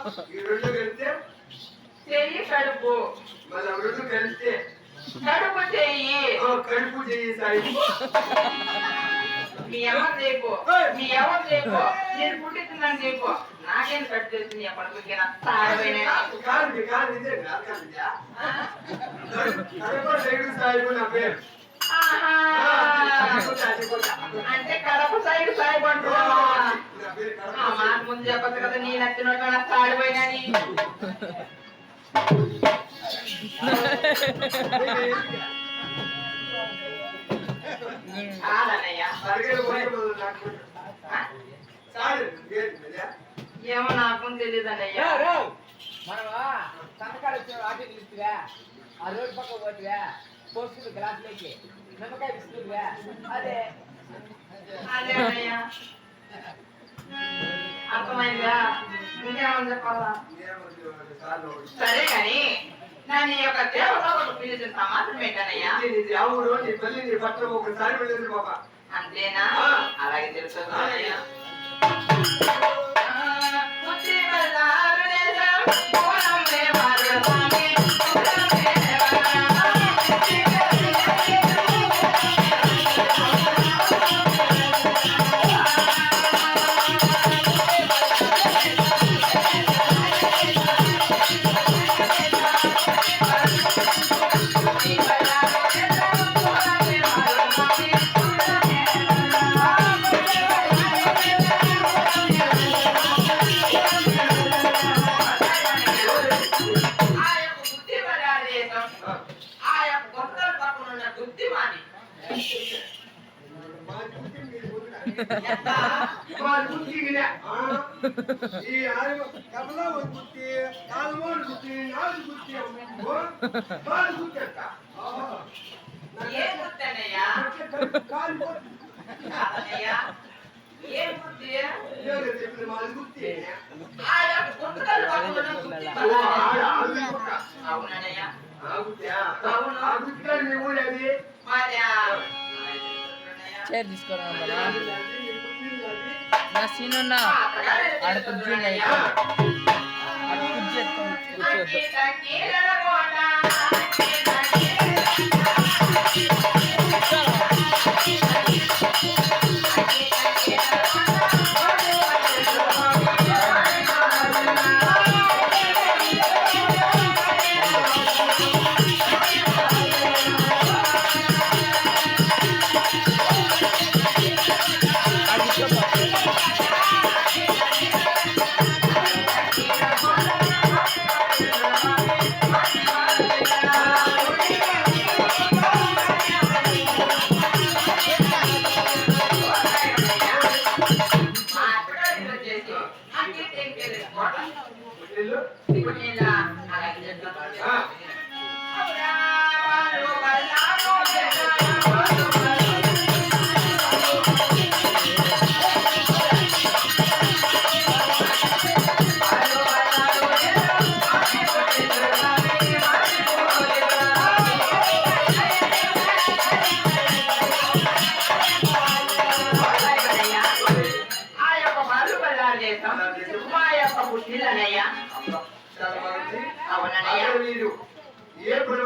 ఈ రెండు కలిస్తే చెయ్యి కడుపు మళ్ళీ రెండు కలిస్తే కడుపు చెయ్యి కడుపు చెయ్యి సాయి మీ ఎవరు చెప్పు మీ ఎవరు చెప్పు నేను పుట్టిస్తున్నాను చెప్పు నాకేం కట్ చేస్తుంది ఎప్పటికీ కాదు కాదు ఇదే సాయి నా పేరు అంటే కడప సైడ్ సాయిబు అంటున్నావా మాట ముందు చెప్పదు కదా నీ నచ్చిన తాడిపోయినని ఏమో నాకు తెలియదు అన్నయ్యా మనమా సంతకాలు వచ్చే ఆటో నిలుస్తుగా ఆ రోడ్డు పక్క పోతుగా పోస్తుంది గ్లాసులోకి నిమ్మకాయ ఇస్తుందిగా అదే అదే అన్నయ్యా అర్థమైందా ఇంకేమని చెప్పాలా సరే కానీ నా నీ యొక్క దేవతలకు పిలిచిన సమాధానం ఏంటనయ్యా ఎవరు నీ తల్లి నీ భర్త ఒకసారి వెళ్ళేది బాబా అంతేనా అలాగే తెలుసు కమలా గుర్తి నాలుగు గుర్తి నాలుగు గుర్తి చైర్ తీసుకోరా నా సీన్ ఉన్నా ఆడ కుర్చీ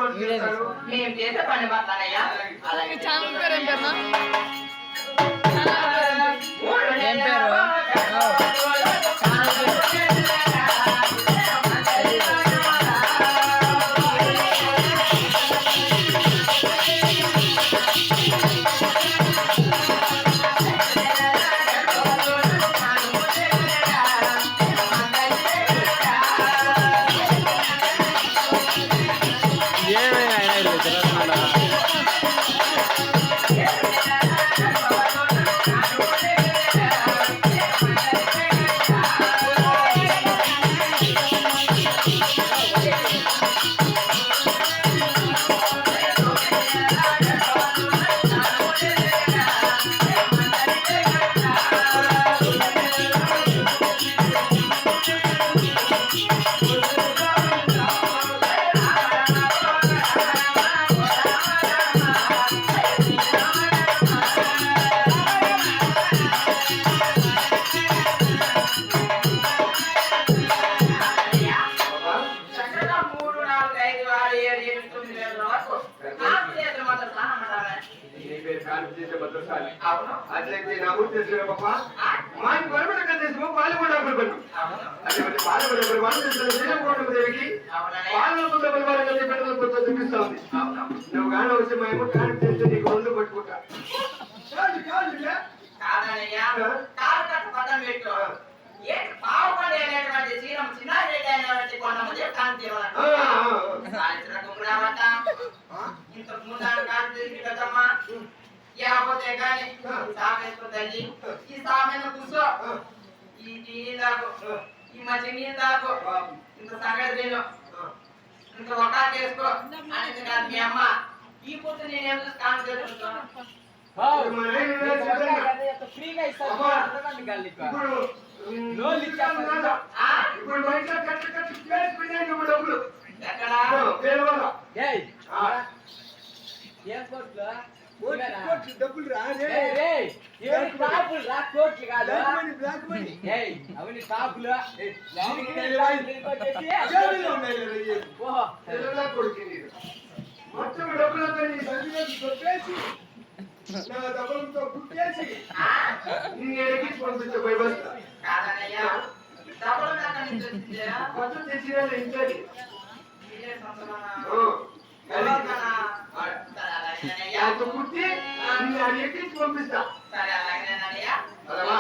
కూర్చోద్దు మేము చేసే పని పడతానయ్యా అలాగే ఛానల్ పేరు ఏం పేరు అవును అట్లయితే నా ఊరు తెలుసు పాప ఆ? మా పరమణ కదేశము పాల్గొండ పడుకుంటు అవును అటువంటి పాల్గొండ వాళ్ళు శ్రీరంగోడ దేవికి అవునన్నయ్య పాల్గొండ పరివారం పెట్టడం కొంచెం చూపిస్తా ఉంది అవును నువ్వు కాని వచ్చి మా ఏమో కాని చేస్తే నీకు రెండు పట్టుకుంటా కాదు కాదు కాదన్నయ్య కాలు కట్ట పక్కన పెట్టు ఏంటి పావుపడి అనేటువంటి శ్రీరామ చిన్న రెడ్డి అనేటువంటి కొంతమంది కాని తీరాలంట సాయంత్రం కుమ్మరావట ఇంతకు ముందు కాని తీసి కదమ్మా లేకపోతే కానీ సామెత్ర తల్లి ఈ సామెత కూర్చో ఈ నీళ్ళు తాగు ఈ మంచి నీళ్ళు తాగు ఇంత సంగతి తిను ఇంత ఒక చేసుకో అనేది కాదు మీ అమ్మ ఈ పొద్దు నేనేం చూసి కాని తెలుసుకుంటాను ఫ్రీగా ఇస్తాను అమ్మా. అర్థమండి గాలి ఇప్పుడు లోన్లు ఇచ్చేస్తా. ఇప్పుడు బయట కట్టి కట్టి ప్లేస్ పెట్టాను ఇప్పుడు డబ్బులు ఎక్కడ వేరే వాళ్ళ ఏయ్ ఆ. ఏం కోట్లు డబ్బులు ఏయ్, ఏయ్, ఇవన్నీ టాపులు రా, కోట్లు కాదు బ్లాక్ మనీ ఏయ్ అవన్నీ టాపులు దీనికి దీనికి వచ్చేసి, ఓహో మొత్తం డబ్బులంతా నీ సంచిలో కొట్టేసి నా డబ్బులతో కుట్టేసి నేను ఎక్కించి పంపిస్తే పోయి బస్తా కాదన్నయ్య డబ్బులు నాకు నుంచి వచ్చిందే మొత్తం తెచ్చినా ఇంట్లోకి మీరే సొంతమా అంత కుట్టి నేను ఎక్కించి పంపిస్తా సరే అలాగేనయ్యా అలా